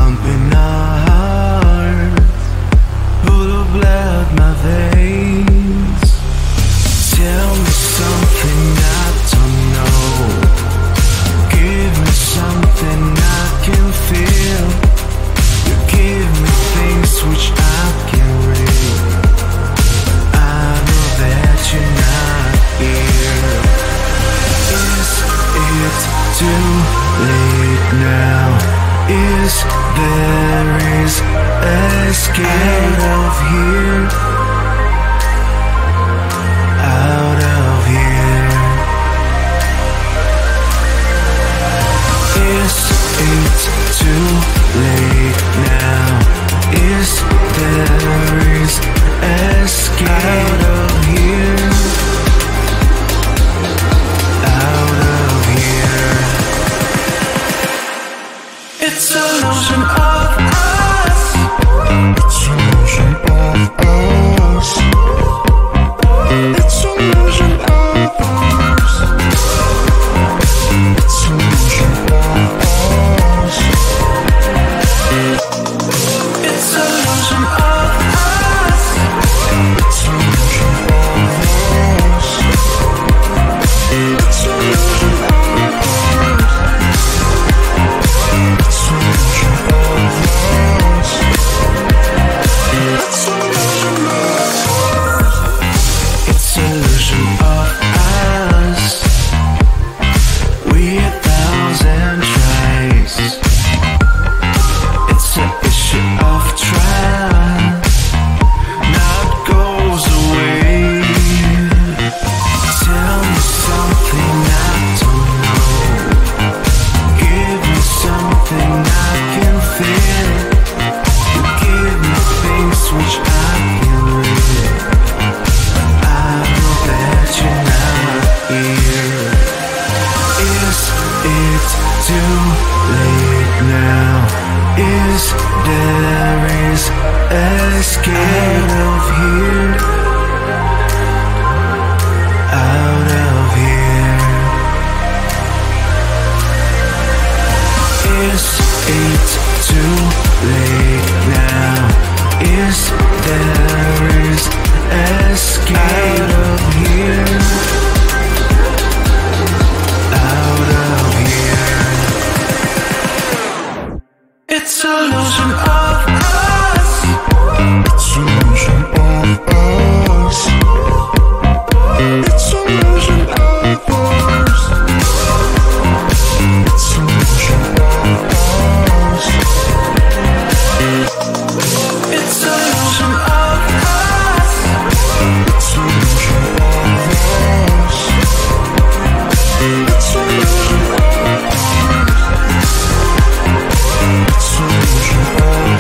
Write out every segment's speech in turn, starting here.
pumping heart, full of blood, my veins. Tell me something I don't know. Give me something I can feel. You give me things which I can read. I know that you're not here. Is it too late now? Is there escape out of here? Out of here. Is it too late now? Is there escape out of here? Out of here. It's an illusion of us. It's an illusion of us. It's an illusion of us. It's an illusion of us. It's an illusion of us. It's an illusion of us. It's an illusion of us. It's an illusion of us. It's an illusion of us. It's an illusion of us. We 1,000 tries. It's an issue of trust. Now it goes away. Tell me something I don't know. Give me something I can feel. You give me things which I can read. I know that you're not here. Is it too late now? Is there escape out of here? Out of here. Is it too late now? Is there escape out of here? Out of here. It's an illusion of us. It's an illusion of us. It's an illusion of us. It's an illusion of us. It's an illusion of us. It's an illusion of us. It's an illusion of us. It's an illusion of us.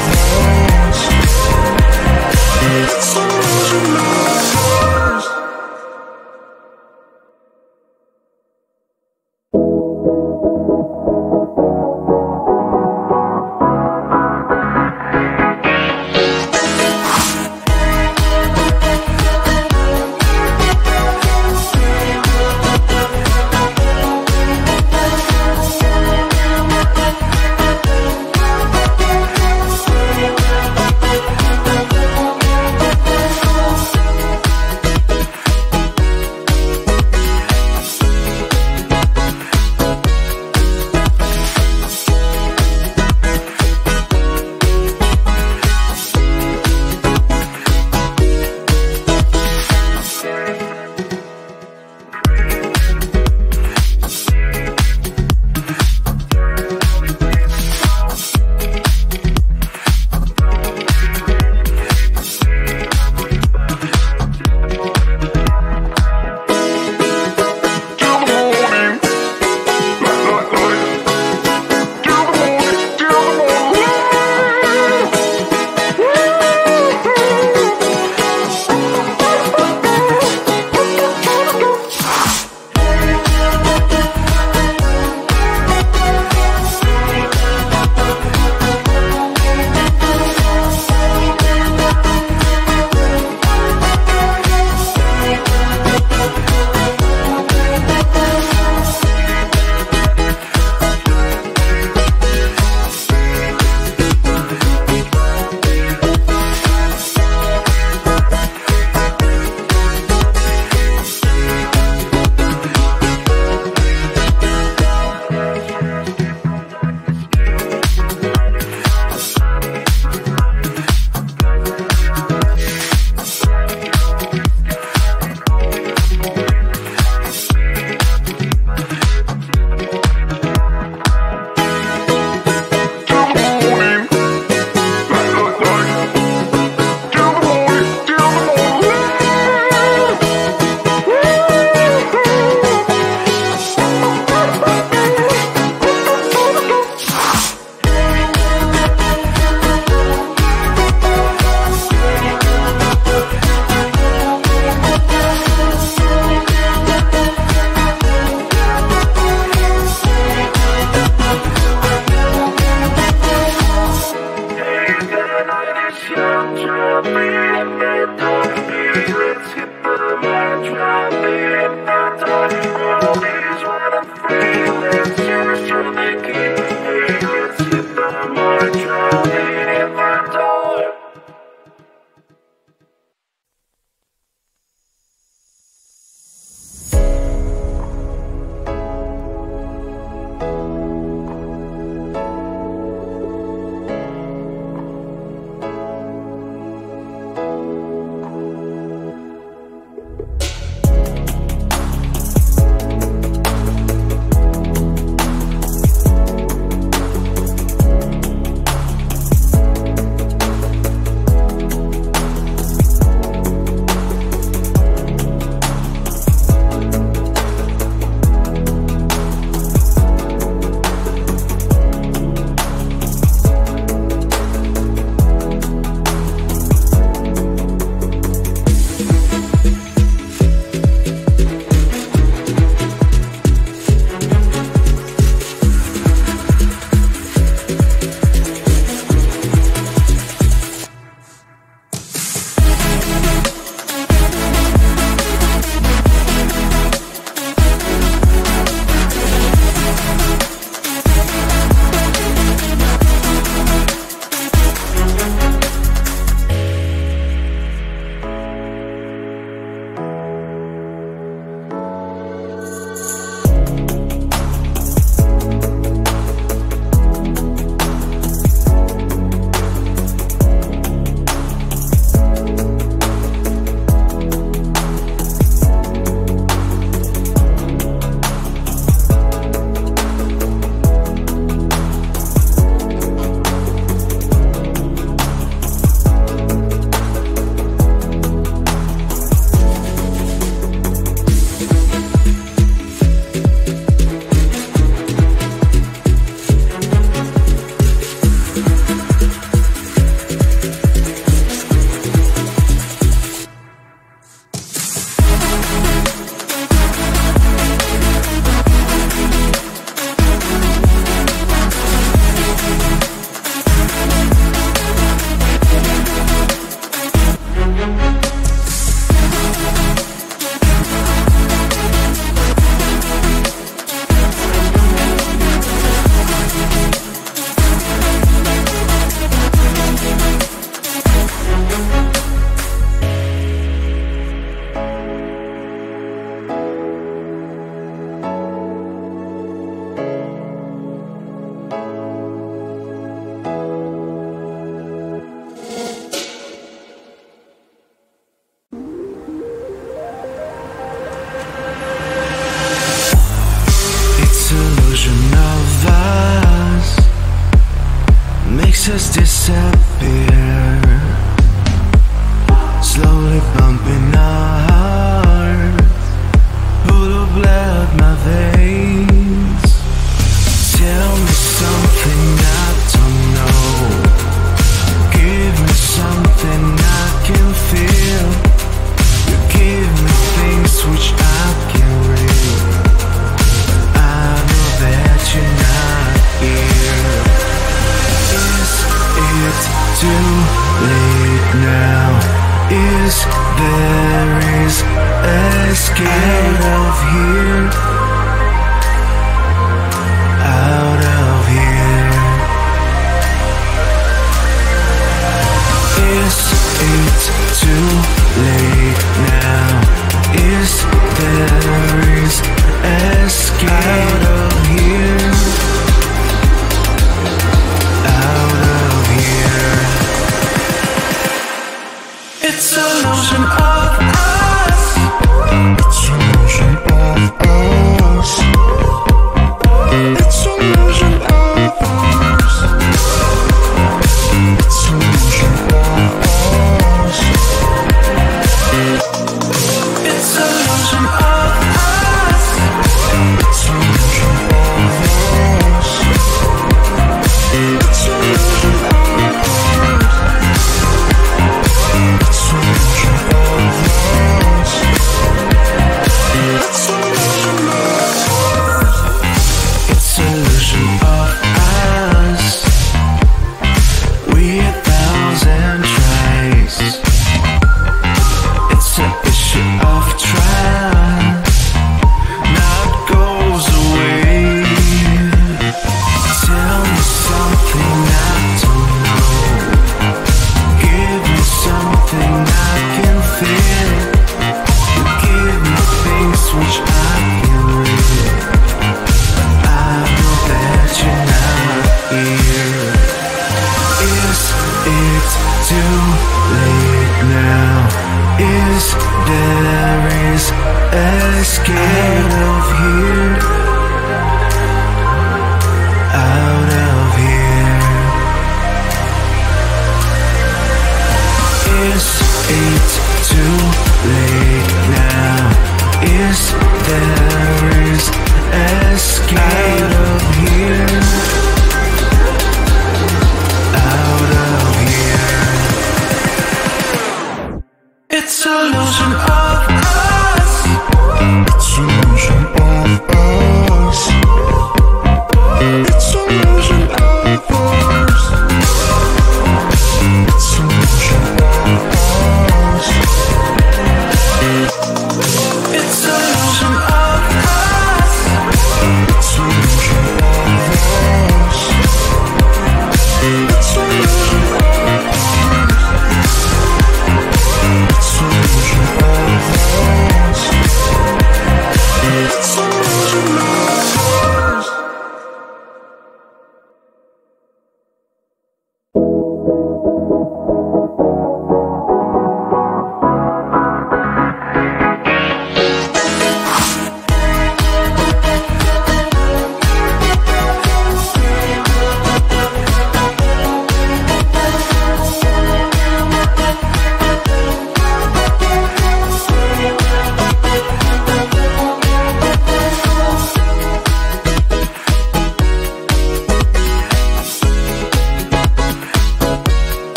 us disappear, slowly pumping our hearts, full of blood my veins. Tell me something I don't know, give me something I can feel. You give me things which I can read. I know that you're not here. Is it too late now? Is there escape out of here? Out of here. Is it too late now? Is there escape out of here? Out of here. It's an illusion of us. It's an illusion of us. It's an illusion of us. It's an illusion of us. it too late now? Is there escape out of here? Out of here. Is it too late now? Is there escape out of here? Out of here. It's illusion of us. It's illusion of us. It's illusion of us. It's illusion of us. It's illusion of us. It's illusion of us. It's illusion of us. It's illusion of us. It's illusion of us.